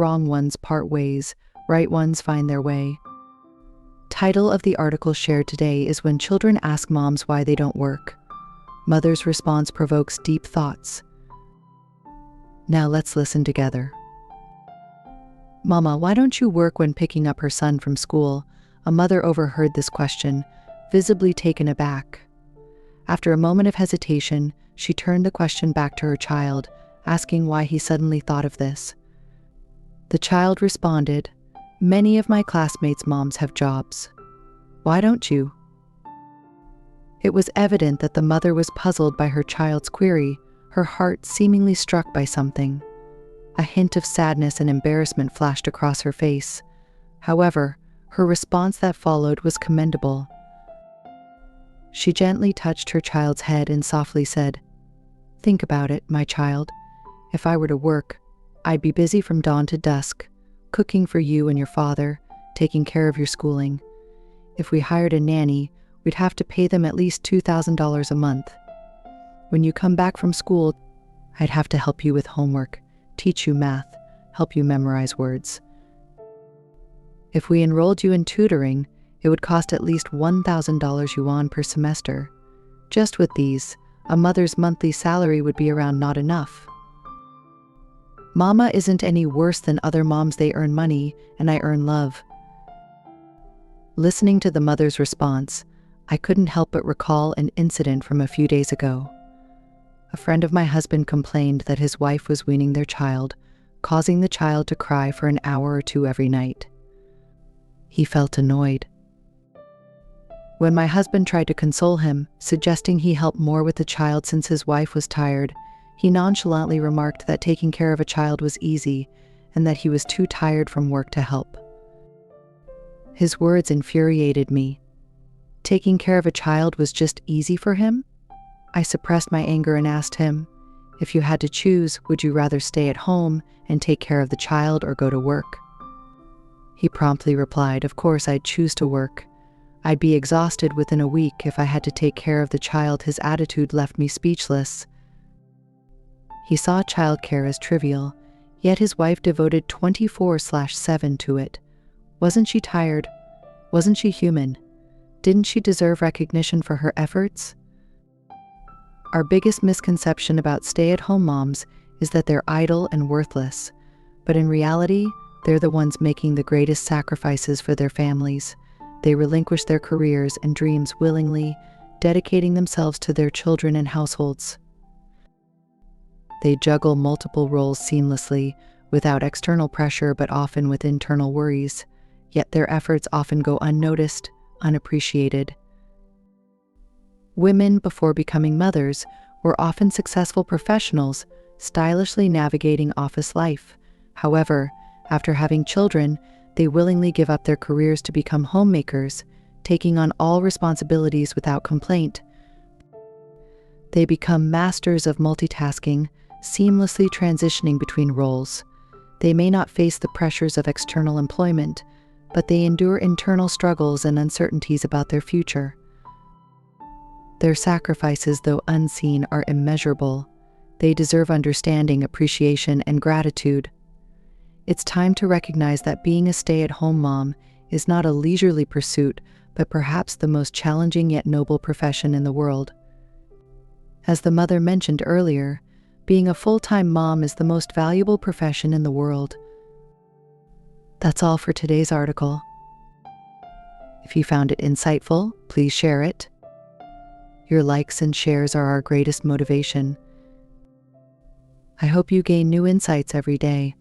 Wrong ones part ways, right ones find their way. Title of the article shared today is When Children Ask Moms Why They Don't Work. Mother's response provokes deep thoughts. Now let's listen together. Mama, why don't you work when picking up her son from school? A mother overheard this question, visibly taken aback. After a moment of hesitation, she turned the question back to her child, asking why he suddenly thought of this. The child responded, "Many of my classmates' moms have jobs. Why don't you?" It was evident that the mother was puzzled by her child's query, her heart seemingly struck by something. A hint of sadness and embarrassment flashed across her face. However, her response that followed was commendable. She gently touched her child's head and softly said, "Think about it, my child. If I were to work, I'd be busy from dawn to dusk, cooking for you and your father, taking care of your schooling. If we hired a nanny, we'd have to pay them at least $2,000 a month. When you come back from school, I'd have to help you with homework, teach you math, help you memorize words. If we enrolled you in tutoring, it would cost at least $1,000 yuan per semester. Just with these, a mother's monthly salary would be around not enough. Mama isn't any worse than other moms. They earn money, and I earn love." Listening to the mother's response, I couldn't help but recall an incident from a few days ago. A friend of my husband complained that his wife was weaning their child, causing the child to cry for an hour or two every night. He felt annoyed. When my husband tried to console him, suggesting he help more with the child since his wife was tired, he nonchalantly remarked that taking care of a child was easy and that he was too tired from work to help. His words infuriated me. Taking care of a child was just easy for him? I suppressed my anger and asked him, "If you had to choose, would you rather stay at home and take care of the child or go to work?" He promptly replied, "Of course I'd choose to work. I'd be exhausted within a week if I had to take care of the child." His attitude left me speechless. He saw childcare as trivial, yet his wife devoted 24/7 to it. Wasn't she tired? Wasn't she human? Didn't she deserve recognition for her efforts? Our biggest misconception about stay-at-home moms is that they're idle and worthless, but in reality, they're the ones making the greatest sacrifices for their families. They relinquish their careers and dreams willingly, dedicating themselves to their children and households. They juggle multiple roles seamlessly, without external pressure but often with internal worries, yet their efforts often go unnoticed, unappreciated. Women, before becoming mothers, were often successful professionals, stylishly navigating office life. However, after having children, they willingly give up their careers to become homemakers, taking on all responsibilities without complaint. They become masters of multitasking, seamlessly transitioning between roles. They may not face the pressures of external employment, but they endure internal struggles and uncertainties about their future. Their sacrifices, though unseen, are immeasurable. They deserve understanding, appreciation, and gratitude. It's time to recognize that being a stay-at-home mom is not a leisurely pursuit, but perhaps the most challenging yet noble profession in the world. As the mother mentioned earlier, being a full-time mom is the most valuable profession in the world. That's all for today's article. If you found it insightful, please share it. Your likes and shares are our greatest motivation. I hope you gain new insights every day.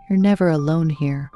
You're never alone here.